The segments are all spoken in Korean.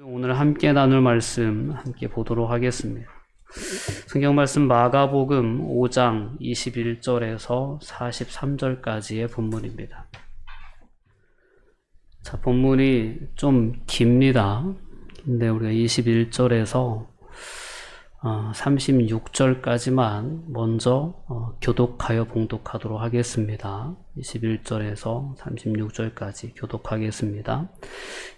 오늘 함께 나눌 말씀 함께 보도록 하겠습니다. 성경 말씀 마가복음 5장 21절에서 43절까지의 본문입니다. 자, 본문이 좀 깁니다. 근데 우리가 21절에서 36절까지만 먼저 교독하여 봉독하도록 하겠습니다. 21절에서 36절까지 교독하겠습니다.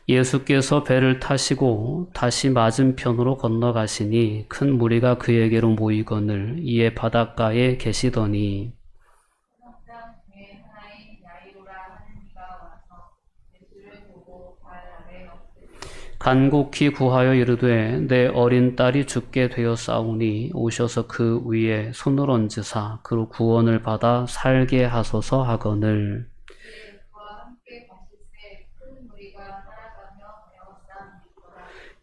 예수께서 배를 타시고 다시 맞은편으로 건너가시니 큰 무리가 그에게로 모이거늘 이에 바닷가에 계시더니 간곡히 구하여 이르되 내 어린 딸이 죽게 되었사오니 오셔서 그 위에 손을 얹으사 그로 구원을 받아 살게 하소서 하거늘.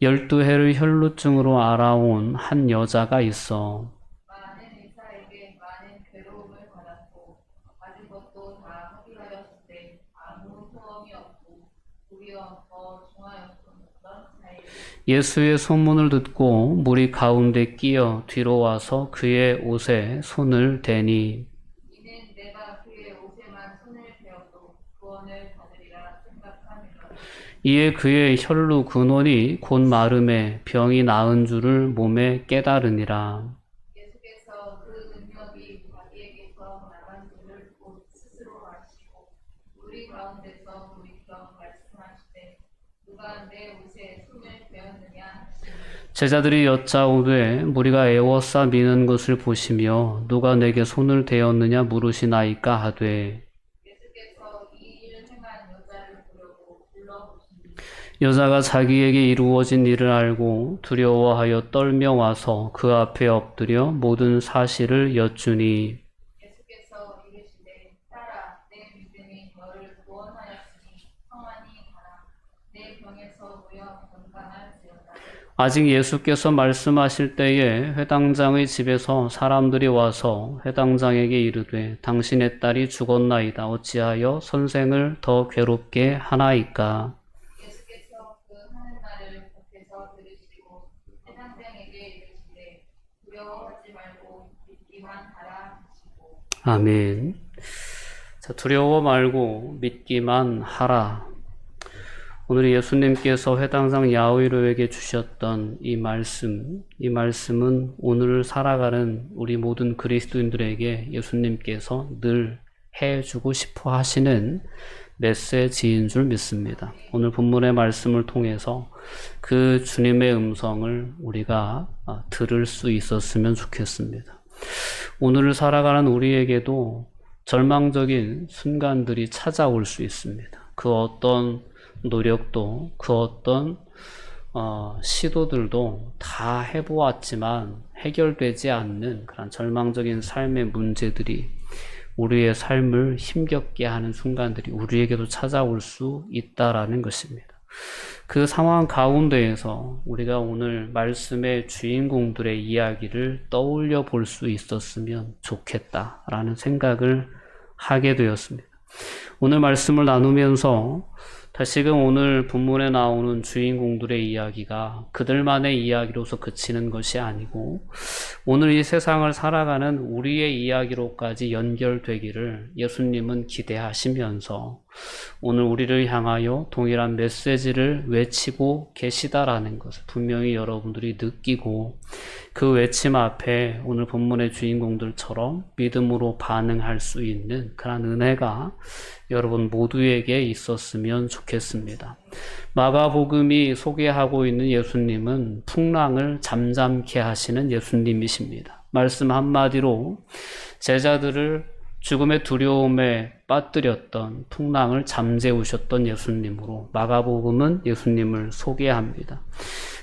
열두 해를 혈루증으로 알아온 한 여자가 있어 예수의 소문을 듣고 무리 가운데 끼어 뒤로 와서 그의 옷에 손을 대니 이에 그의 혈루 근원이 곧 마름에 병이 나은 줄을 몸에 깨달으니라. 예수께서 그 능력이 자기에게서 나간 줄을 곧 스스로 아시고 우리 가운데서 돌이켜 말씀하시되 누가 내 옷에 손을 대었느냐. 제자들이 여짜오되 무리가 애워싸 미는 것을 보시며 누가 내게 손을 대었느냐 물으시나이까 하되 여자가 자기에게 이루어진 일을 알고 두려워하여 떨며 와서 그 앞에 엎드려 모든 사실을 여쭈니 예수께서 이르시되 딸아 내 믿음이 너를 구원하였으니 평안히 가라 내 병에서 놓여 건강할지어다. 아직 예수께서 말씀하실 때에 회당장의 집에서 사람들이 와서 회당장에게 이르되 당신의 딸이 죽었나이다 어찌하여 선생을 더 괴롭게 하나이까. 아멘. 자, 두려워 말고 믿기만 하라. 오늘 예수님께서 회당장 야이로에게 주셨던 이 말씀은 오늘 살아가는 우리 모든 그리스도인들에게 예수님께서 늘 해주고 싶어 하시는 메시지인 줄 믿습니다. 오늘 본문의 말씀을 통해서 그 주님의 음성을 우리가 들을 수 있었으면 좋겠습니다. 오늘을 살아가는 우리에게도 절망적인 순간들이 찾아올 수 있습니다. 그 어떤 노력도 그 어떤 시도들도 다 해보았지만 해결되지 않는 그런 절망적인 삶의 문제들이 우리의 삶을 힘겹게 하는 순간들이 우리에게도 찾아올 수 있다라는 것입니다. 그 상황 가운데에서 우리가 오늘 말씀의 주인공들의 이야기를 떠올려 볼 수 있었으면 좋겠다라는 생각을 하게 되었습니다. 오늘 말씀을 나누면서 다시금 오늘 본문에 나오는 주인공들의 이야기가 그들만의 이야기로서 그치는 것이 아니고 오늘 이 세상을 살아가는 우리의 이야기로까지 연결되기를 예수님은 기대하시면서 오늘 우리를 향하여 동일한 메시지를 외치고 계시다라는 것을 분명히 여러분들이 느끼고 그 외침 앞에 오늘 본문의 주인공들처럼 믿음으로 반응할 수 있는 그런 은혜가 여러분 모두에게 있었으면 좋겠습니다. 마가복음이 소개하고 있는 예수님은 풍랑을 잠잠케 하시는 예수님이십니다. 말씀 한마디로 제자들을 죽음의 두려움에 빠뜨렸던 풍랑을 잠재우셨던 예수님으로 마가복음은 예수님을 소개합니다.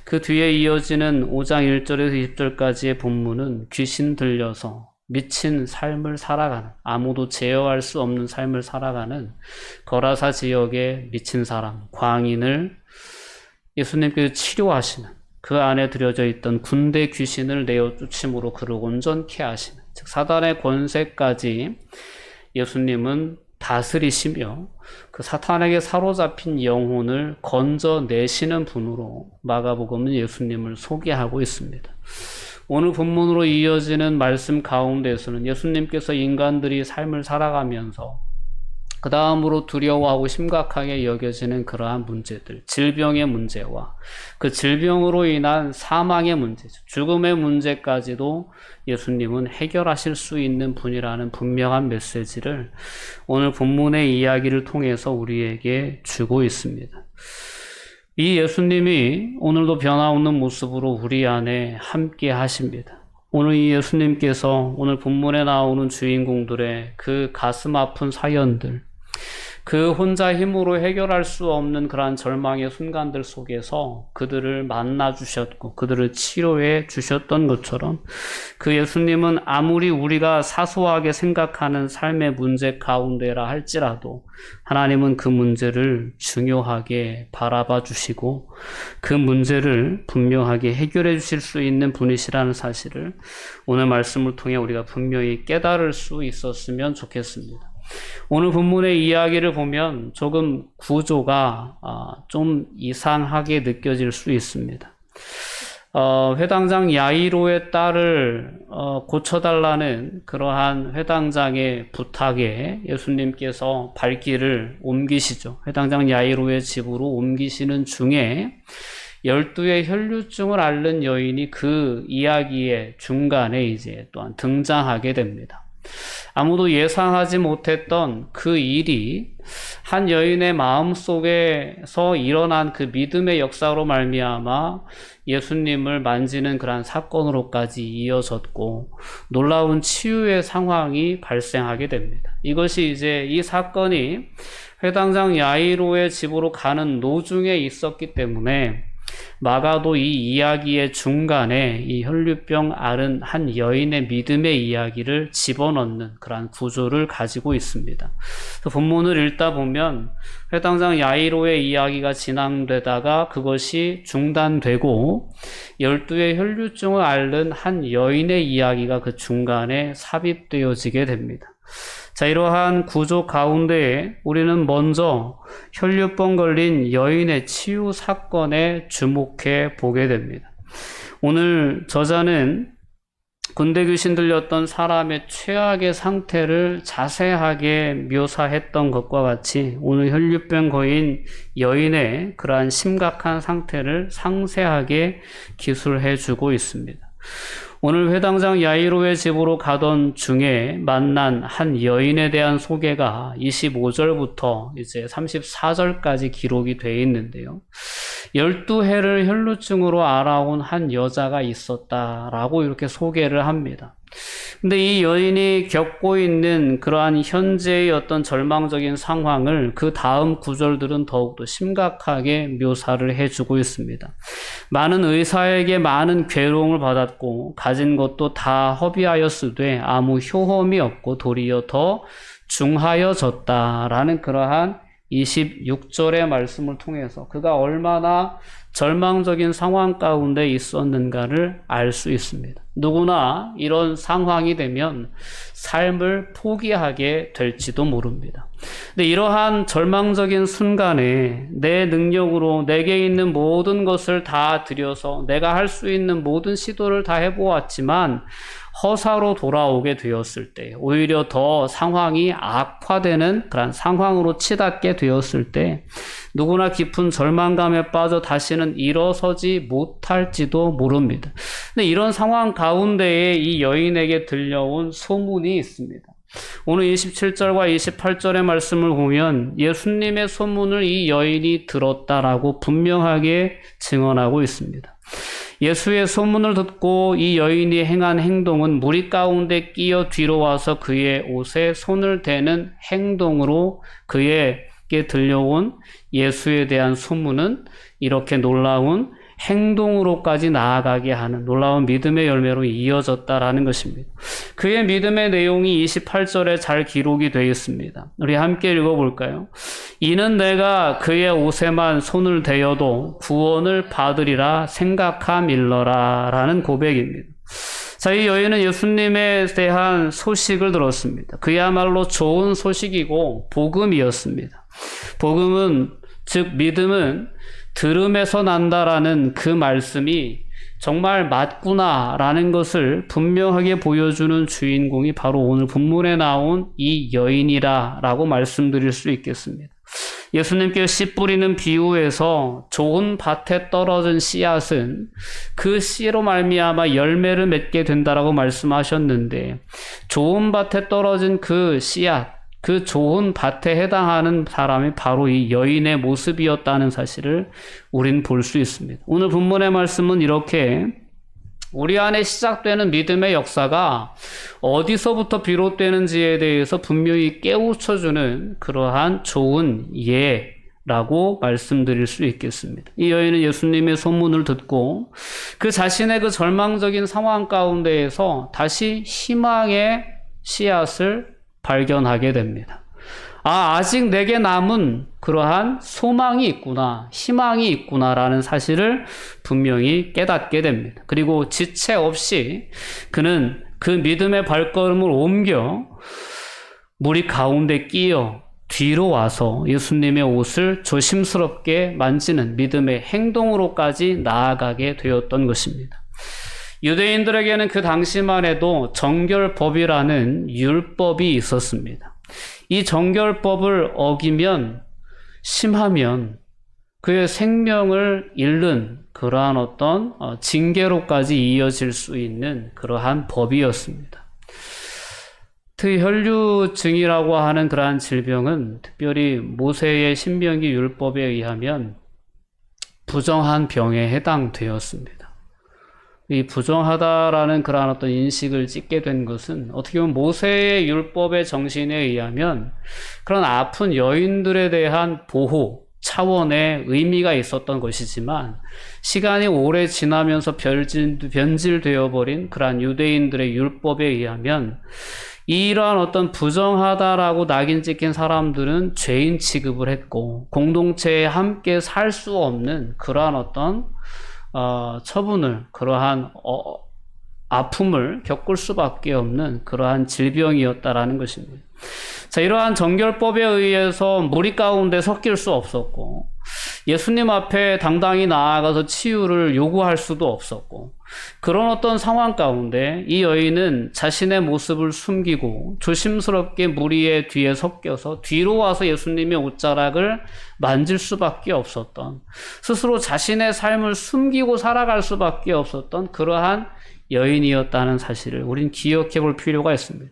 그 뒤에 이어지는 5장 1절에서 20절까지의 본문은 귀신 들려서 미친 삶을 살아가는, 아무도 제어할 수 없는 삶을 살아가는 거라사 지역의 미친 사람, 광인을 예수님께서 치료하시는, 그 안에 들여져 있던 군대 귀신을 내어 쫓음으로 그를 온전케 하시는, 즉 사단의 권세까지 예수님은 다스리시며 그 사탄에게 사로잡힌 영혼을 건져내시는 분으로 마가복음은 예수님을 소개하고 있습니다. 오늘 본문으로 이어지는 말씀 가운데서는 예수님께서 인간들이 삶을 살아가면서 그 다음으로 두려워하고 심각하게 여겨지는 그러한 문제들, 질병의 문제와 그 질병으로 인한 사망의 문제, 죽음의 문제까지도 예수님은 해결하실 수 있는 분이라는 분명한 메시지를 오늘 본문의 이야기를 통해서 우리에게 주고 있습니다. 이 예수님이 오늘도 변화없는 모습으로 우리 안에 함께 하십니다. 오늘 이 예수님께서 오늘 본문에 나오는 주인공들의 그 가슴 아픈 사연들, 그 혼자 힘으로 해결할 수 없는 그러한 절망의 순간들 속에서 그들을 만나 주셨고 그들을 치료해 주셨던 것처럼 그 예수님은 아무리 우리가 사소하게 생각하는 삶의 문제 가운데라 할지라도 하나님은 그 문제를 중요하게 바라봐 주시고 그 문제를 분명하게 해결해 주실 수 있는 분이시라는 사실을 오늘 말씀을 통해 우리가 분명히 깨달을 수 있었으면 좋겠습니다. 오늘 본문의 이야기를 보면 조금 구조가 좀 이상하게 느껴질 수 있습니다. 회당장 야이로의 딸을 고쳐달라는 그러한 회당장의 부탁에 예수님께서 발길을 옮기시죠. 회당장 야이로의 집으로 옮기시는 중에 12의 혈류증을 앓는 여인이 그 이야기의 중간에 이제 또한 등장하게 됩니다. 아무도 예상하지 못했던 그 일이 한 여인의 마음속에서 일어난 그 믿음의 역사로 말미암아 예수님을 만지는 그러한 사건으로까지 이어졌고 놀라운 치유의 상황이 발생하게 됩니다. 이것이 이제 이 사건이 회당장 야이로의 집으로 가는 도중에 있었기 때문에 마가도 이 이야기의 중간에 이 혈류병 앓은 한 여인의 믿음의 이야기를 집어넣는 그러한 구조를 가지고 있습니다. 본문을 읽다 보면 회당장 야이로의 이야기가 진행되다가 그것이 중단되고 12의 혈류증을 앓는 한 여인의 이야기가 그 중간에 삽입되어지게 됩니다. 자, 이러한 구조 가운데에 우리는 먼저 혈류병 걸린 여인의 치유 사건에 주목해 보게 됩니다. 오늘 저자는 군대 귀신 들렸던 사람의 최악의 상태를 자세하게 묘사했던 것과 같이 오늘 혈류병 거인 여인의 그러한 심각한 상태를 상세하게 기술해 주고 있습니다. 오늘 회당장 야이로의 집으로 가던 중에 만난 한 여인에 대한 소개가 25절부터 이제 34절까지 기록이 되어 있는데요. 12해를 혈루증으로 알아온 한 여자가 있었다라고 이렇게 소개를 합니다. 근데 이 여인이 겪고 있는 그러한 현재의 어떤 절망적인 상황을 그 다음 구절들은 더욱더 심각하게 묘사를 해주고 있습니다. 많은 의사에게 많은 괴로움을 받았고 가진 것도 다 허비하였으되 아무 효험이 없고 도리어 더 중하여졌다라는 그러한 26절의 말씀을 통해서 그가 얼마나 절망적인 상황 가운데 있었는가를 알 수 있습니다. 누구나 이런 상황이 되면 삶을 포기하게 될지도 모릅니다. 근데 이러한 절망적인 순간에 내 능력으로 내게 있는 모든 것을 다 들여서 내가 할 수 있는 모든 시도를 다 해보았지만 허사로 돌아오게 되었을 때, 오히려 더 상황이 악화되는 그런 상황으로 치닫게 되었을 때 누구나 깊은 절망감에 빠져 다시는 일어서지 못할지도 모릅니다. 근데 이런 상황 가운데에 이 여인에게 들려온 소문이 있습니다. 오늘 27절과 28절의 말씀을 보면 예수님의 소문을 이 여인이 들었다라고 분명하게 증언하고 있습니다. 예수의 소문을 듣고 이 여인이 행한 행동은 무리 가운데 끼어 뒤로 와서 그의 옷에 손을 대는 행동으로 그에게 들려온 예수에 대한 소문은 이렇게 놀라운 행동으로까지 나아가게 하는 놀라운 믿음의 열매로 이어졌다라는 것입니다. 그의 믿음의 내용이 28절에 잘 기록이 되어 있습니다. 우리 함께 읽어볼까요? 이는 내가 그의 옷에만 손을 대어도 구원을 받으리라 생각함일러라 라는 고백입니다. 자, 이 여인은 예수님에 대한 소식을 들었습니다. 그야말로 좋은 소식이고 복음이었습니다. 복음은, 즉 믿음은 들음에서 난다라는 그 말씀이 정말 맞구나라는 것을 분명하게 보여주는 주인공이 바로 오늘 본문에 나온 이 여인이라고 말씀드릴 수 있겠습니다. 예수님께서 씨 뿌리는 비유에서 좋은 밭에 떨어진 씨앗은 그 씨로 말미암아 열매를 맺게 된다라고 말씀하셨는데, 좋은 밭에 떨어진 그 씨앗, 그 좋은 밭에 해당하는 사람이 바로 이 여인의 모습이었다는 사실을 우린 볼 수 있습니다. 오늘 본문의 말씀은 이렇게 우리 안에 시작되는 믿음의 역사가 어디서부터 비롯되는지에 대해서 분명히 깨우쳐주는 그러한 좋은 예라고 말씀드릴 수 있겠습니다. 이 여인은 예수님의 소문을 듣고 그 자신의 그 절망적인 상황 가운데에서 다시 희망의 씨앗을 발견하게 됩니다. 아직 내게 남은 그러한 소망이 있구나, 희망이 있구나라는 사실을 분명히 깨닫게 됩니다. 그리고 지체 없이 그는 그 믿음의 발걸음을 옮겨 무리 가운데 끼어 뒤로 와서 예수님의 옷을 조심스럽게 만지는 믿음의 행동으로까지 나아가게 되었던 것입니다. 유대인들에게는 그 당시만 해도 정결법이라는 율법이 있었습니다. 이 정결법을 어기면, 심하면 그의 생명을 잃는 그러한 어떤 징계로까지 이어질 수 있는 그러한 법이었습니다. 특히 혈류증이라고 하는 그러한 질병은 특별히 모세의 신명기 율법에 의하면 부정한 병에 해당되었습니다. 이 부정하다라는 그러한 어떤 인식을 찢게 된 것은 어떻게 보면 모세의 율법의 정신에 의하면 그런 아픈 여인들에 대한 보호 차원의 의미가 있었던 것이지만, 시간이 오래 지나면서 변질되어 버린 그러한 유대인들의 율법에 의하면 이러한 어떤 부정하다라고 낙인 찍힌 사람들은 죄인 취급을 했고, 공동체에 함께 살 수 없는 그러한 어떤 처분을, 그러한 아픔을 겪을 수밖에 없는 그러한 질병이었다라는 것입니다. 자, 이러한 정결법에 의해서 무리 가운데 섞일 수 없었고, 예수님 앞에 당당히 나아가서 치유를 요구할 수도 없었고, 그런 어떤 상황 가운데 이 여인은 자신의 모습을 숨기고 조심스럽게 무리의 뒤에 섞여서 뒤로 와서 예수님의 옷자락을 만질 수밖에 없었던, 스스로 자신의 삶을 숨기고 살아갈 수밖에 없었던 그러한 여인이었다는 사실을 우린 기억해 볼 필요가 있습니다.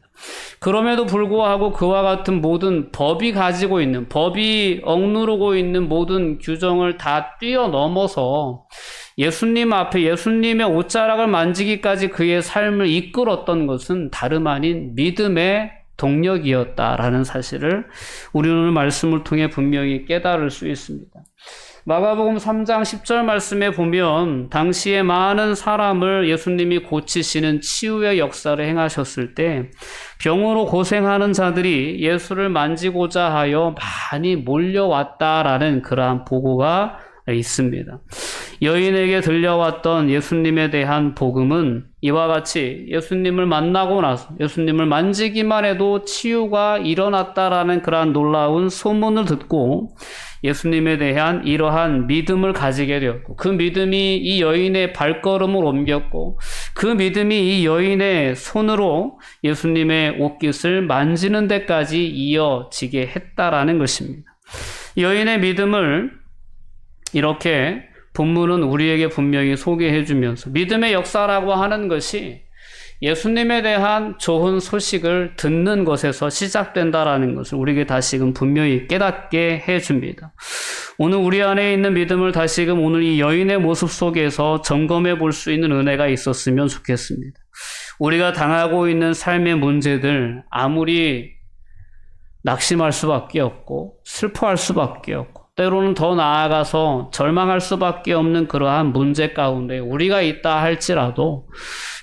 그럼에도 불구하고 그와 같은 모든 법이 가지고 있는, 법이 억누르고 있는 모든 규정을 다 뛰어넘어서 예수님 앞에 예수님의 옷자락을 만지기까지 그의 삶을 이끌었던 것은 다름 아닌 믿음의 동력이었다라는 사실을 우리 오늘 말씀을 통해 분명히 깨달을 수 있습니다. 마가복음 3장 10절 말씀에 보면 당시에 많은 사람을 예수님이 고치시는 치유의 역사를 행하셨을 때 병으로 고생하는 자들이 예수를 만지고자 하여 많이 몰려왔다라는 그러한 보고가 있습니다. 여인에게 들려왔던 예수님에 대한 복음은 이와 같이 예수님을 만나고 나서 예수님을 만지기만 해도 치유가 일어났다라는 그러한 놀라운 소문을 듣고 예수님에 대한 이러한 믿음을 가지게 되었고, 그 믿음이 이 여인의 발걸음을 옮겼고, 그 믿음이 이 여인의 손으로 예수님의 옷깃을 만지는 데까지 이어지게 했다라는 것입니다. 여인의 믿음을 이렇게 본문은 우리에게 분명히 소개해 주면서 믿음의 역사라고 하는 것이 예수님에 대한 좋은 소식을 듣는 것에서 시작된다라는 것을 우리에게 다시금 분명히 깨닫게 해줍니다. 오늘 우리 안에 있는 믿음을 다시금 오늘 이 여인의 모습 속에서 점검해 볼 수 있는 은혜가 있었으면 좋겠습니다. 우리가 당하고 있는 삶의 문제들 아무리 낙심할 수밖에 없고 슬퍼할 수밖에 없고 때로는 더 나아가서 절망할 수밖에 없는 그러한 문제 가운데 우리가 있다 할지라도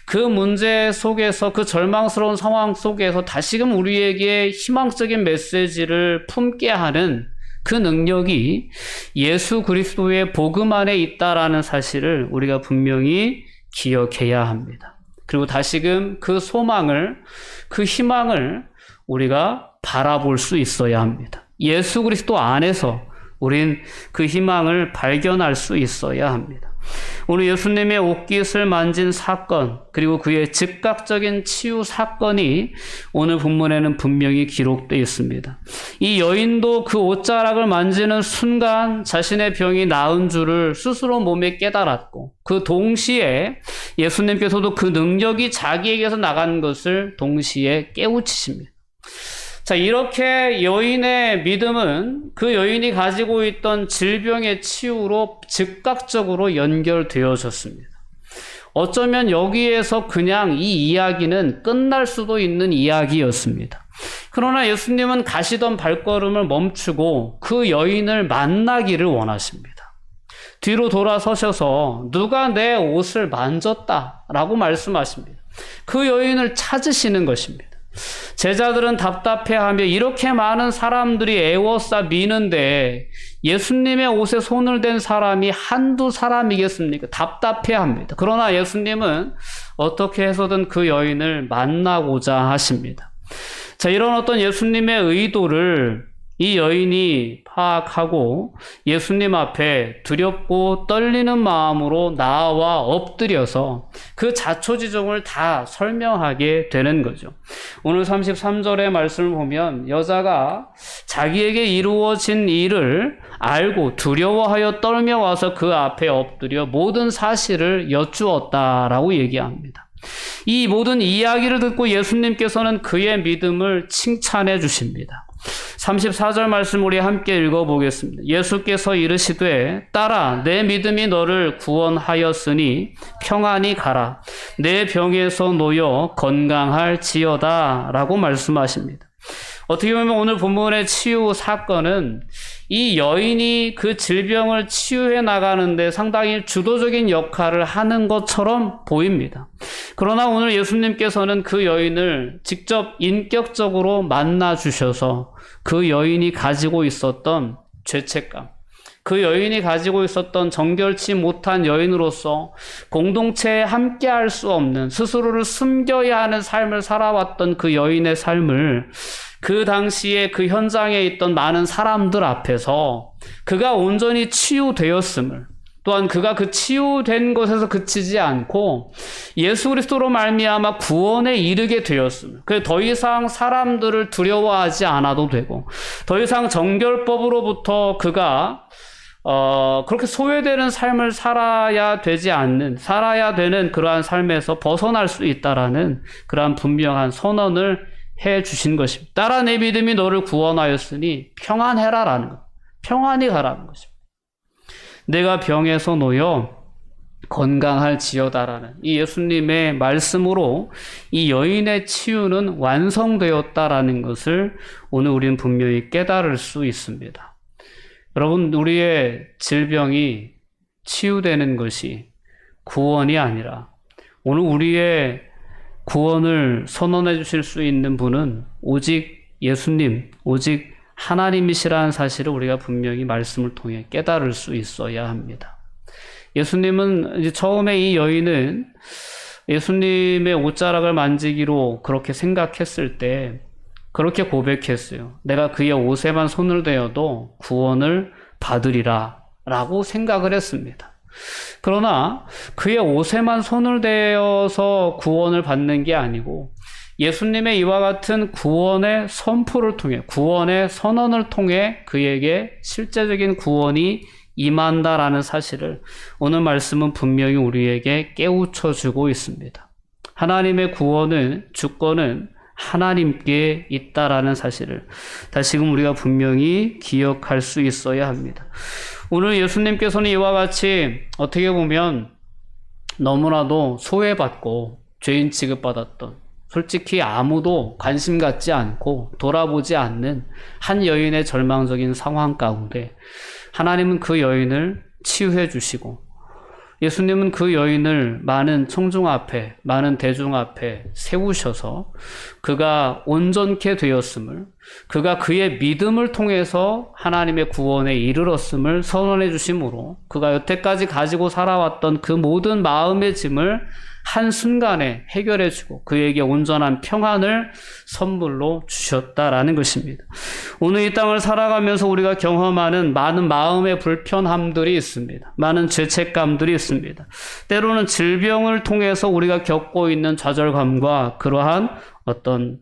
그 문제 속에서 그 절망스러운 상황 속에서 다시금 우리에게 희망적인 메시지를 품게 하는 그 능력이 예수 그리스도의 복음 안에 있다라는 사실을 우리가 분명히 기억해야 합니다. 그리고 다시금 그 소망을, 그 희망을 우리가 바라볼 수 있어야 합니다. 예수 그리스도 안에서 우린 그 희망을 발견할 수 있어야 합니다. 오늘 예수님의 옷깃을 만진 사건, 그리고 그의 즉각적인 치유 사건이 오늘 본문에는 분명히 기록되어 있습니다. 이 여인도 그 옷자락을 만지는 순간 자신의 병이 나은 줄을 스스로 몸에 깨달았고, 그 동시에 예수님께서도 그 능력이 자기에게서 나간 것을 동시에 깨우치십니다. 자, 이렇게 여인의 믿음은 그 여인이 가지고 있던 질병의 치유로 즉각적으로 연결되어졌습니다. 어쩌면 여기에서 그냥 이 이야기는 끝날 수도 있는 이야기였습니다. 그러나 예수님은 가시던 발걸음을 멈추고 그 여인을 만나기를 원하십니다. 뒤로 돌아서셔서 누가 내 옷을 만졌다라고 말씀하십니다. 그 여인을 찾으시는 것입니다. 제자들은 답답해하며 이렇게 많은 사람들이 애워싸 미는데 예수님의 옷에 손을 댄 사람이 한두 사람이겠습니까? 답답해합니다. 그러나 예수님은 어떻게 해서든 그 여인을 만나고자 하십니다. 자, 이런 어떤 예수님의 의도를 이 여인이 파악하고 예수님 앞에 두렵고 떨리는 마음으로 나와 엎드려서 그 자초지종을 다 설명하게 되는 거죠. 오늘 33절의 말씀을 보면 여자가 자기에게 이루어진 일을 알고 두려워하여 떨며 와서 그 앞에 엎드려 모든 사실을 여쭈었다라고 얘기합니다. 이 모든 이야기를 듣고 예수님께서는 그의 믿음을 칭찬해 주십니다. 34절 말씀 우리 함께 읽어보겠습니다. 예수께서 이르시되 딸아 내 믿음이 너를 구원하였으니 평안히 가라. 내 병에서 놓여 건강할지어다 라고 말씀하십니다. 어떻게 보면 오늘 본문의 치유 사건은 이 여인이 그 질병을 치유해 나가는데 상당히 주도적인 역할을 하는 것처럼 보입니다. 그러나 오늘 예수님께서는 그 여인을 직접 인격적으로 만나 주셔서 그 여인이 가지고 있었던 죄책감, 그 여인이 가지고 있었던 정결치 못한 여인으로서 공동체에 함께할 수 없는 스스로를 숨겨야 하는 삶을 살아왔던 그 여인의 삶을 그 당시에 그 현장에 있던 많은 사람들 앞에서 그가 온전히 치유되었음을, 또한 그가 그 치유된 것에서 그치지 않고 예수 그리스도로 말미암아 구원에 이르게 되었음을, 그래서 더 이상 사람들을 두려워하지 않아도 되고 더 이상 정결법으로부터 그가 그렇게 소외되는 삶을 살아야 되는 그러한 삶에서 벗어날 수 있다라는 그러한 분명한 선언을 해 주신 것입니다. 딸아 내 믿음이 너를 구원하였으니 평안해라라는 것, 평안히 가라는 것입니다. 내가 병에서 놓여 건강할지어다라는 이 예수님의 말씀으로 이 여인의 치유는 완성되었다라는 것을 오늘 우리는 분명히 깨달을 수 있습니다. 여러분, 우리의 질병이 치유되는 것이 구원이 아니라 오늘 우리의 구원을 선언해 주실 수 있는 분은 오직 예수님, 오직 하나님이시라는 사실을 우리가 분명히 말씀을 통해 깨달을 수 있어야 합니다. 예수님은 이제 처음에 이 여인은 예수님의 옷자락을 만지기로 그렇게 생각했을 때 그렇게 고백했어요. 내가 그의 옷에만 손을 대어도 구원을 받으리라 라고 생각을 했습니다. 그러나 그의 옷에만 손을 대어서 구원을 받는 게 아니고 예수님의 이와 같은 구원의 선포를 통해, 구원의 선언을 통해 그에게 실제적인 구원이 임한다라는 사실을 오늘 말씀은 분명히 우리에게 깨우쳐주고 있습니다. 하나님의 구원은, 주권은 하나님께 있다라는 사실을 다시금 우리가 분명히 기억할 수 있어야 합니다. 오늘 예수님께서는 이와 같이 어떻게 보면 너무나도 소외받고 죄인 취급받았던, 솔직히 아무도 관심 갖지 않고 돌아보지 않는 한 여인의 절망적인 상황 가운데 하나님은 그 여인을 치유해 주시고 예수님은 그 여인을 많은 청중 앞에, 많은 대중 앞에 세우셔서 그가 온전케 되었음을, 그가 그의 믿음을 통해서 하나님의 구원에 이르렀음을 선언해 주심으로 그가 여태까지 가지고 살아왔던 그 모든 마음의 짐을 한순간에 해결해주고 그에게 온전한 평안을 선물로 주셨다라는 것입니다. 오늘 이 땅을 살아가면서 우리가 경험하는 많은 마음의 불편함들이 있습니다. 많은 죄책감들이 있습니다. 때로는 질병을 통해서 우리가 겪고 있는 좌절감과 그러한 어떤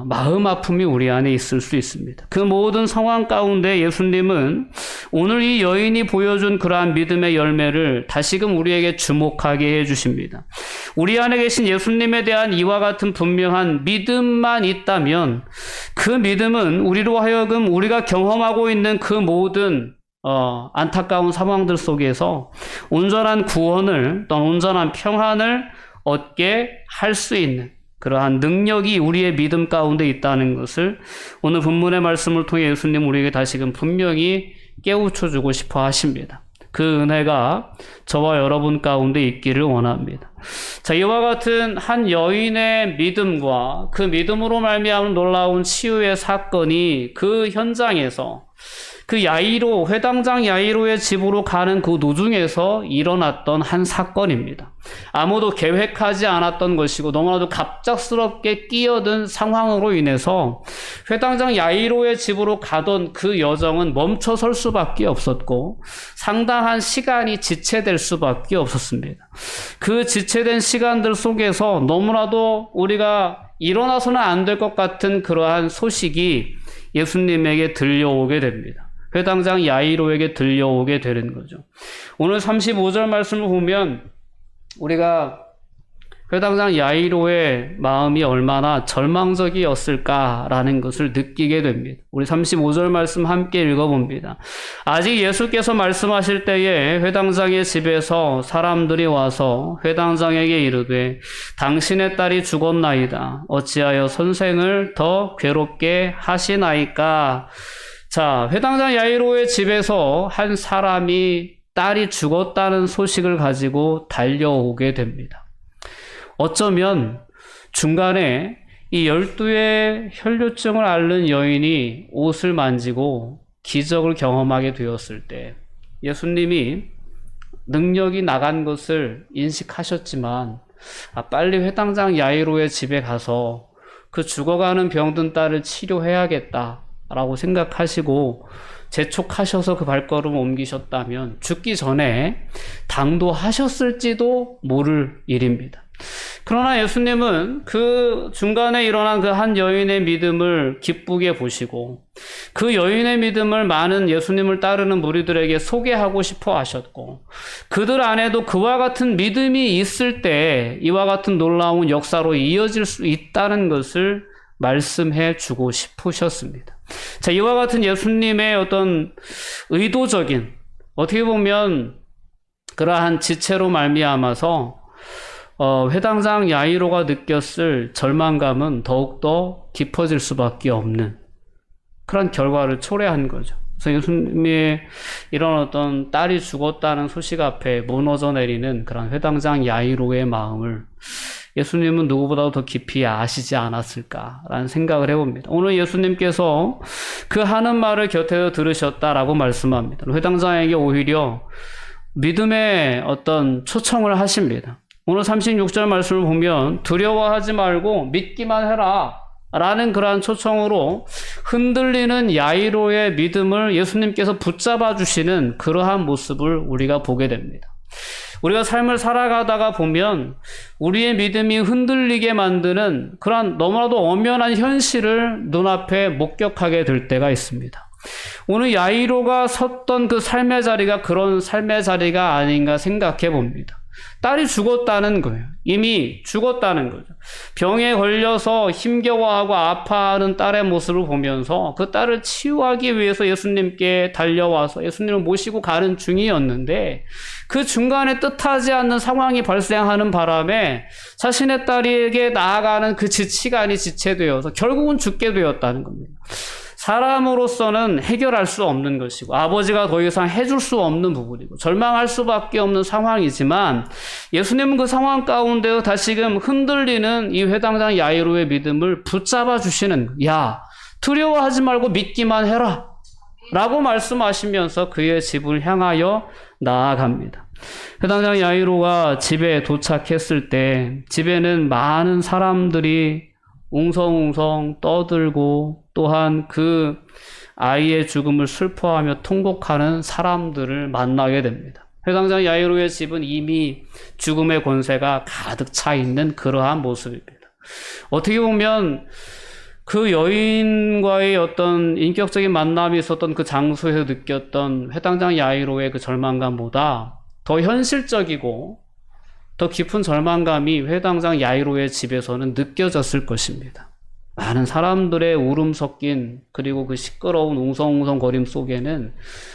마음 아픔이 우리 안에 있을 수 있습니다. 그 모든 상황 가운데 예수님은 오늘 이 여인이 보여준 그러한 믿음의 열매를 다시금 우리에게 주목하게 해주십니다. 우리 안에 계신 예수님에 대한 이와 같은 분명한 믿음만 있다면 그 믿음은 우리로 하여금 우리가 경험하고 있는 그 모든 안타까운 상황들 속에서 온전한 구원을 또는 온전한 평안을 얻게 할 수 있는 그러한 능력이 우리의 믿음 가운데 있다는 것을 오늘 본문의 말씀을 통해 예수님 우리에게 다시금 분명히 깨우쳐주고 싶어 하십니다. 그 은혜가 저와 여러분 가운데 있기를 원합니다. 자, 이와 같은 한 여인의 믿음과 그 믿음으로 말미암은 놀라운 치유의 사건이 그 현장에서 그 야이로, 회당장 야이로의 집으로 가는 그 도중에서 일어났던 한 사건입니다. 아무도 계획하지 않았던 것이고 너무나도 갑작스럽게 끼어든 상황으로 인해서 회당장 야이로의 집으로 가던 그 여정은 멈춰설 수밖에 없었고 상당한 시간이 지체될 수밖에 없었습니다. 그 지체된 시간들 속에서 너무나도 우리가 일어나서는 안 될 것 같은 그러한 소식이 예수님에게 들려오게 됩니다. 회당장 야이로에게 들려오게 되는 거죠. 오늘 35절 말씀을 보면 우리가 회당장 야이로의 마음이 얼마나 절망적이었을까라는 것을 느끼게 됩니다. 우리 35절 말씀 함께 읽어봅니다. 아직 예수께서 말씀하실 때에 회당장의 집에서 사람들이 와서 회당장에게 이르되 당신의 딸이 죽었나이다. 어찌하여 선생을 더 괴롭게 하시나이까. 자, 회당장 야이로의 집에서 한 사람이 딸이 죽었다는 소식을 가지고 달려오게 됩니다. 어쩌면 중간에 이 12의 혈류증을 앓는 여인이 옷을 만지고 기적을 경험하게 되었을 때 예수님이 능력이 나간 것을 인식하셨지만 빨리 회당장 야이로의 집에 가서 그 죽어가는 병든 딸을 치료해야겠다라고 생각하시고 재촉하셔서 그 발걸음을 옮기셨다면 죽기 전에 당도하셨을지도 모를 일입니다. 그러나 예수님은 그 중간에 일어난 그 한 여인의 믿음을 기쁘게 보시고 그 여인의 믿음을 많은 예수님을 따르는 무리들에게 소개하고 싶어 하셨고 그들 안에도 그와 같은 믿음이 있을 때 이와 같은 놀라운 역사로 이어질 수 있다는 것을 말씀해 주고 싶으셨습니다. 자, 이와 같은 예수님의 어떤 의도적인 어떻게 보면 그러한 지체로 말미암아서 회당장 야이로가 느꼈을 절망감은 더욱더 깊어질 수밖에 없는 그런 결과를 초래한 거죠. 그래서 예수님의 이런 어떤 딸이 죽었다는 소식 앞에 무너져 내리는 그런 회당장 야이로의 마음을 예수님은 누구보다도 더 깊이 아시지 않았을까라는 생각을 해봅니다. 오늘 예수님께서 그 하는 말을 곁에서 들으셨다라고 말씀합니다. 회당장에게 오히려 믿음의 어떤 초청을 하십니다. 오늘 36절 말씀을 보면 두려워하지 말고 믿기만 해라 라는 그러한 초청으로 흔들리는 야이로의 믿음을 예수님께서 붙잡아 주시는 그러한 모습을 우리가 보게 됩니다. 우리가 삶을 살아가다가 보면 우리의 믿음이 흔들리게 만드는 그러한 너무나도 엄연한 현실을 눈앞에 목격하게 될 때가 있습니다. 오늘 야이로가 섰던 그 삶의 자리가 그런 삶의 자리가 아닌가 생각해 봅니다. 딸이 죽었다는 거예요. 이미 죽었다는 거죠. 병에 걸려서 힘겨워하고 아파하는 딸의 모습을 보면서 그 딸을 치유하기 위해서 예수님께 달려와서 예수님을 모시고 가는 중이었는데 그 중간에 뜻하지 않는 상황이 발생하는 바람에 자신의 딸에게 나아가는 그 시간이 지체되어서 결국은 죽게 되었다는 겁니다. 사람으로서는 해결할 수 없는 것이고 아버지가 더 이상 해줄 수 없는 부분이고 절망할 수밖에 없는 상황이지만 예수님은 그 상황 가운데 다시금 흔들리는 이 회당장 야이로의 믿음을 붙잡아 주시는 야 두려워하지 말고 믿기만 해라 라고 말씀하시면서 그의 집을 향하여 나아갑니다. 회당장 야이로가 집에 도착했을 때 집에는 많은 사람들이 웅성웅성 떠들고 또한 그 아이의 죽음을 슬퍼하며 통곡하는 사람들을 만나게 됩니다. 회당장 야이로의 집은 이미 죽음의 권세가 가득 차 있는 그러한 모습입니다. 어떻게 보면 그 여인과의 어떤 인격적인 만남이 있었던 그 장소에서 느꼈던 회당장 야이로의 그 절망감보다 더 현실적이고 더 깊은 절망감이 회당장 야이로의 집에서는 느껴졌을 것입니다. 많은 사람들의 울음 섞인 그리고 그 시끄러운 웅성웅성거림 속에는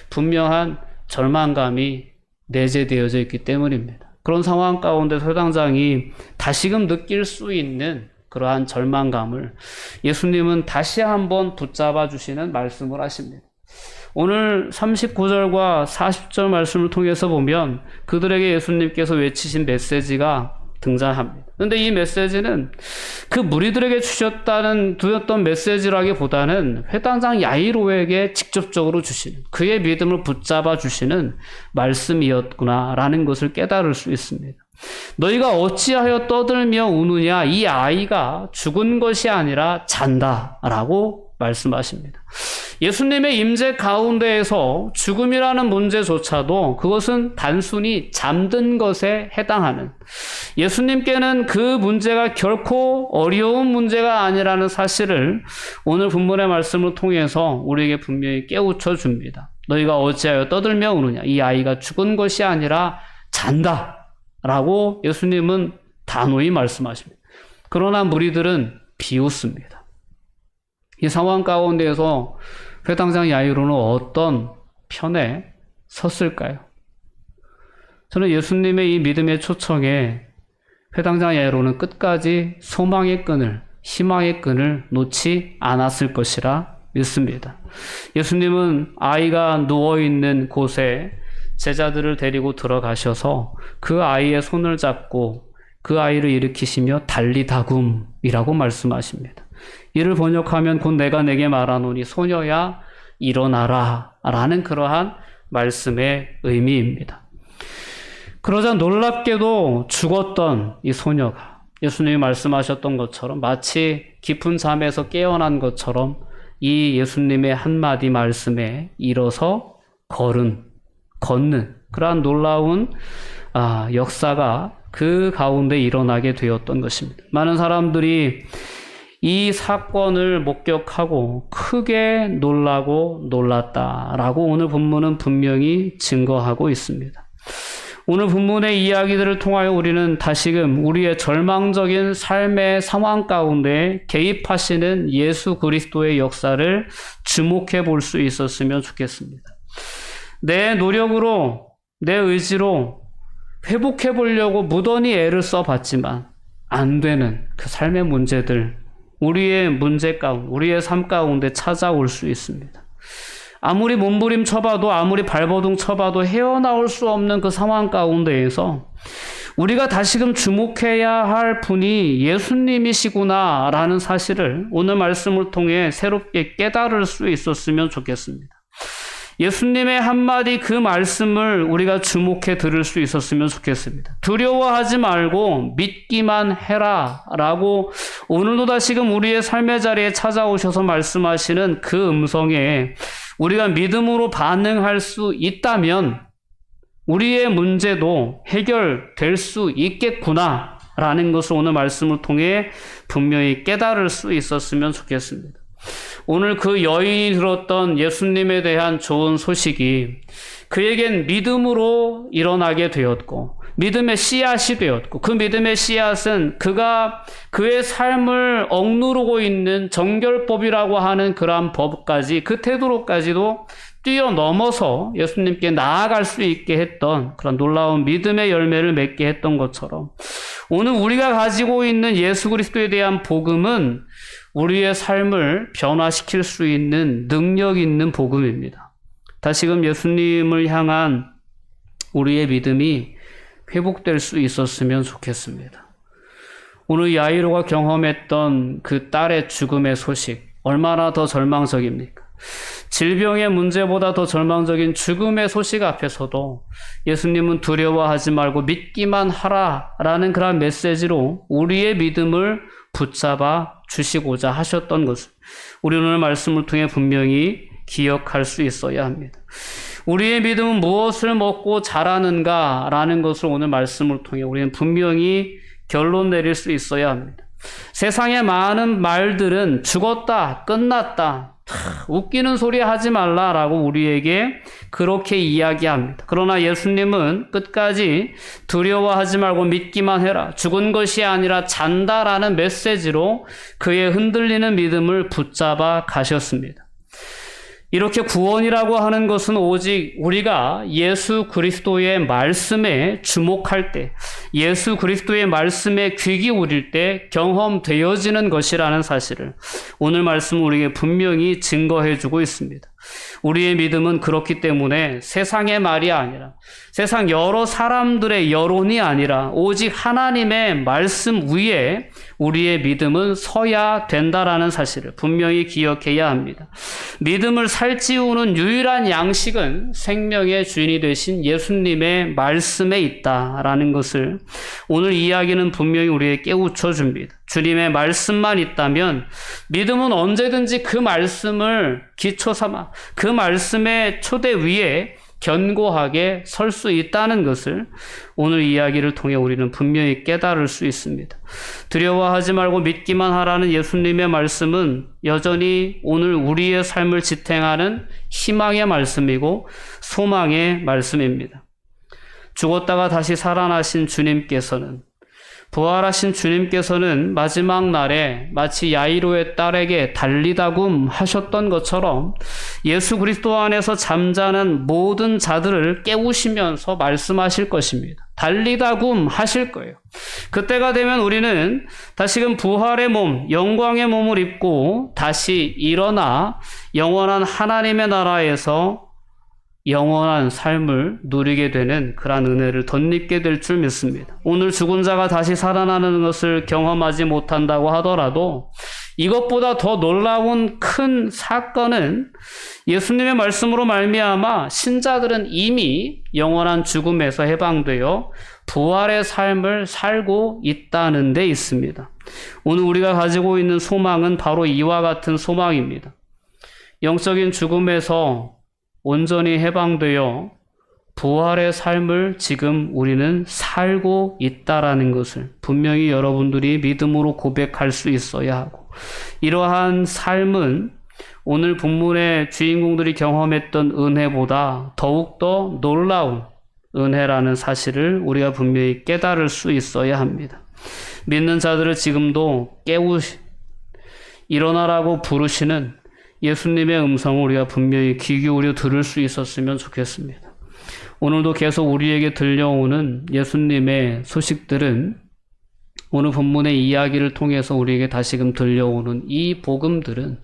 분명한 절망감이 내재되어져 있기 때문입니다. 그런 상황 가운데 회당장이 다시금 느낄 수 있는 그러한 절망감을 예수님은 다시 한번 붙잡아 주시는 말씀을 하십니다. 오늘 39절과 40절 말씀을 통해서 보면 그들에게 예수님께서 외치신 메시지가 등장합니다. 그런데 이 메시지는 그 무리들에게 주셨던 메시지라기보다는 회당장 야이로에게 직접적으로 주시는 그의 믿음을 붙잡아 주시는 말씀이었구나라는 것을 깨달을 수 있습니다. 너희가 어찌하여 떠들며 우느냐? 이 아이가 죽은 것이 아니라 잔다라고 말씀하십니다. 예수님의 임재 가운데에서 죽음이라는 문제조차도 그것은 단순히 잠든 것에 해당하는, 예수님께는 그 문제가 결코 어려운 문제가 아니라는 사실을 오늘 본문의 말씀을 통해서 우리에게 분명히 깨우쳐 줍니다. 너희가 어찌하여 떠들며 우느냐? 이 아이가 죽은 것이 아니라 잔다 라고 예수님은 단호히 말씀하십니다. 그러나 무리들은 비웃습니다. 이 상황 가운데에서 회당장 야이로는 어떤 편에 섰을까요? 저는 예수님의 이 믿음의 초청에 회당장 야이로는 끝까지 소망의 끈을, 희망의 끈을 놓지 않았을 것이라 믿습니다. 예수님은 아이가 누워있는 곳에 제자들을 데리고 들어가셔서 그 아이의 손을 잡고 그 아이를 일으키시며 달리다굼이라고 말씀하십니다. 이를 번역하면 곧 내가 내게 말하노니 소녀야 일어나라 라는 그러한 말씀의 의미입니다. 그러자 놀랍게도 죽었던 이 소녀가 예수님이 말씀하셨던 것처럼 마치 깊은 잠에서 깨어난 것처럼 이 예수님의 한마디 말씀에 일어서 걷는 그러한 놀라운 역사가 그 가운데 일어나게 되었던 것입니다. 많은 사람들이 이 사건을 목격하고 크게 놀라고 놀랐다라고 오늘 본문은 분명히 증거하고 있습니다. 오늘 본문의 이야기들을 통하여 우리는 다시금 우리의 절망적인 삶의 상황 가운데 개입하시는 예수 그리스도의 역사를 주목해 볼 수 있었으면 좋겠습니다. 내 노력으로, 내 의지로 회복해 보려고 무던히 애를 써봤지만 안 되는 그 삶의 문제들, 우리의 문제 가운데, 우리의 삶 가운데 찾아올 수 있습니다. 아무리 몸부림 쳐봐도, 아무리 발버둥 쳐봐도 헤어나올 수 없는 그 상황 가운데에서 우리가 다시금 주목해야 할 분이 예수님이시구나라는 사실을 오늘 말씀을 통해 새롭게 깨달을 수 있었으면 좋겠습니다. 예수님의 한마디 그 말씀을 우리가 주목해 들을 수 있었으면 좋겠습니다. 두려워하지 말고 믿기만 해라 라고 오늘도 다시금 우리의 삶의 자리에 찾아오셔서 말씀하시는 그 음성에 우리가 믿음으로 반응할 수 있다면 우리의 문제도 해결될 수 있겠구나 라는 것을 오늘 말씀을 통해 분명히 깨달을 수 있었으면 좋겠습니다. 오늘 그 여인이 들었던 예수님에 대한 좋은 소식이 그에겐 믿음으로 일어나게 되었고 믿음의 씨앗이 되었고 그 믿음의 씨앗은 그가 그의 삶을 억누르고 있는 정결법이라고 하는 그러한 법까지 그 태도로까지도 뛰어넘어서 예수님께 나아갈 수 있게 했던 그런 놀라운 믿음의 열매를 맺게 했던 것처럼 오늘 우리가 가지고 있는 예수 그리스도에 대한 복음은 우리의 삶을 변화시킬 수 있는 능력 있는 복음입니다. 다시금 예수님을 향한 우리의 믿음이 회복될 수 있었으면 좋겠습니다. 오늘 야이로가 경험했던 그 딸의 죽음의 소식 얼마나 더 절망적입니까? 질병의 문제보다 더 절망적인 죽음의 소식 앞에서도 예수님은 두려워하지 말고 믿기만 하라라는 그런 메시지로 우리의 믿음을 붙잡아 주시고자 하셨던 것을 우리 오늘 말씀을 통해 분명히 기억할 수 있어야 합니다. 우리의 믿음은 무엇을 먹고 자라는가라는 것을 오늘 말씀을 통해 우리는 분명히 결론 내릴 수 있어야 합니다. 세상의 많은 말들은 죽었다, 끝났다, 웃기는 소리 하지 말라라고 우리에게 그렇게 이야기합니다. 그러나 예수님은 끝까지 두려워하지 말고 믿기만 해라. 죽은 것이 아니라 잔다라는 메시지로 그의 흔들리는 믿음을 붙잡아 가셨습니다. 이렇게 구원이라고 하는 것은 오직 우리가 예수 그리스도의 말씀에 주목할 때, 예수 그리스도의 말씀에 귀 기울일 때 경험되어지는 것이라는 사실을 오늘 말씀은 우리에게 분명히 증거해주고 있습니다. 우리의 믿음은 그렇기 때문에 세상의 말이 아니라 세상 여러 사람들의 여론이 아니라 오직 하나님의 말씀 위에 우리의 믿음은 서야 된다라는 사실을 분명히 기억해야 합니다. 믿음을 살찌우는 유일한 양식은 생명의 주인이 되신 예수님의 말씀에 있다라는 것을 오늘 이야기는 분명히 우리에게 깨우쳐 줍니다. 주님의 말씀만 있다면 믿음은 언제든지 그 말씀을 기초 삼아 그 말씀의 초대 위에 견고하게 설 수 있다는 것을 오늘 이야기를 통해 우리는 분명히 깨달을 수 있습니다. 두려워하지 말고 믿기만 하라는 예수님의 말씀은 여전히 오늘 우리의 삶을 지탱하는 희망의 말씀이고 소망의 말씀입니다. 죽었다가 다시 살아나신 주님께서는 부활하신 주님께서는 마지막 날에 마치 야이로의 딸에게 달리다굼 하셨던 것처럼 예수 그리스도 안에서 잠자는 모든 자들을 깨우시면서 말씀하실 것입니다. 달리다굼 하실 거예요. 그때가 되면 우리는 다시금 부활의 몸, 영광의 몸을 입고 다시 일어나 영원한 하나님의 나라에서 영원한 삶을 누리게 되는 그러한 은혜를 덧입게 될 줄 믿습니다. 오늘 죽은 자가 다시 살아나는 것을 경험하지 못한다고 하더라도 이것보다 더 놀라운 큰 사건은 예수님의 말씀으로 말미암아 신자들은 이미 영원한 죽음에서 해방되어 부활의 삶을 살고 있다는 데 있습니다. 오늘 우리가 가지고 있는 소망은 바로 이와 같은 소망입니다. 영적인 죽음에서 온전히 해방되어 부활의 삶을 지금 우리는 살고 있다라는 것을 분명히 여러분들이 믿음으로 고백할 수 있어야 하고, 이러한 삶은 오늘 본문의 주인공들이 경험했던 은혜보다 더욱더 놀라운 은혜라는 사실을 우리가 분명히 깨달을 수 있어야 합니다. 믿는 자들을 지금도 일어나라고 부르시는 예수님의 음성을 우리가 분명히 귀 기울여 들을 수 있었으면 좋겠습니다. 오늘도 계속 우리에게 들려오는 예수님의 소식들은 오늘 본문의 이야기를 통해서 우리에게 다시금 들려오는 이 복음들은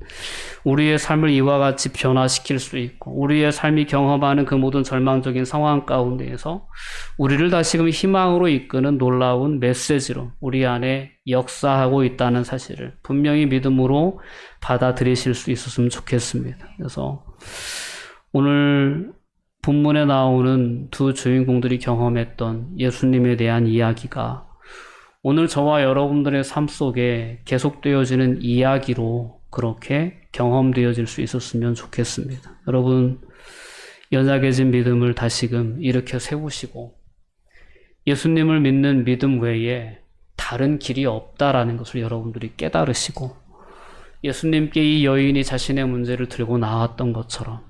우리의 삶을 이와 같이 변화시킬 수 있고, 우리의 삶이 경험하는 그 모든 절망적인 상황 가운데에서 우리를 다시금 희망으로 이끄는 놀라운 메시지로 우리 안에 역사하고 있다는 사실을 분명히 믿음으로 받아들이실 수 있었으면 좋겠습니다. 그래서 오늘 본문에 나오는 두 주인공들이 경험했던 예수님에 대한 이야기가 오늘 저와 여러분들의 삶 속에 계속되어지는 이야기로 그렇게 경험되어질 수 있었으면 좋겠습니다. 여러분, 연약해진 믿음을 다시금 일으켜 세우시고 예수님을 믿는 믿음 외에 다른 길이 없다라는 것을 여러분들이 깨달으시고, 예수님께 이 여인이 자신의 문제를 들고 나왔던 것처럼,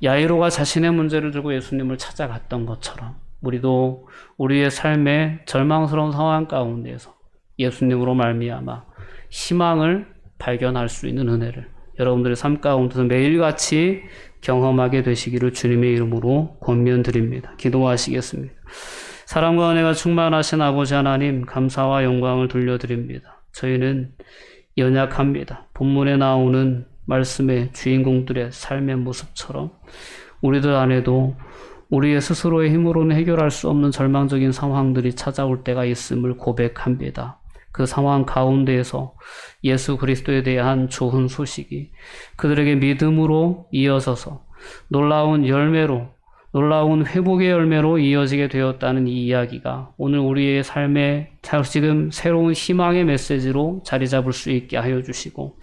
야이로가 자신의 문제를 들고 예수님을 찾아갔던 것처럼, 우리도 우리의 삶의 절망스러운 상황 가운데에서 예수님으로 말미암아 희망을 발견할 수 있는 은혜를 여러분들의 삶 가운데서 매일같이 경험하게 되시기를 주님의 이름으로 권면드립니다. 기도하시겠습니다. 사랑과 은혜가 충만하신 아버지 하나님, 감사와 영광을 돌려드립니다. 저희는 연약합니다. 본문에 나오는 말씀의 주인공들의 삶의 모습처럼 우리들 안에도 우리의 스스로의 힘으로는 해결할 수 없는 절망적인 상황들이 찾아올 때가 있음을 고백합니다. 그 상황 가운데에서 예수 그리스도에 대한 좋은 소식이 그들에게 믿음으로 이어져서 놀라운 열매로, 놀라운 회복의 열매로 이어지게 되었다는 이 이야기가 오늘 우리의 삶에 지금 새로운 희망의 메시지로 자리 잡을 수 있게 하여 주시고,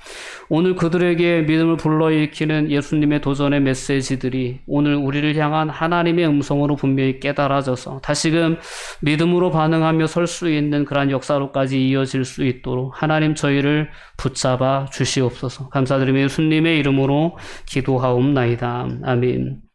오늘 그들에게 믿음을 불러일으키는 예수님의 도전의 메시지들이 오늘 우리를 향한 하나님의 음성으로 분명히 깨달아져서 다시금 믿음으로 반응하며 설 수 있는 그러한 역사로까지 이어질 수 있도록 하나님 저희를 붙잡아 주시옵소서. 감사드리며 예수님의 이름으로 기도하옵나이다. 아멘.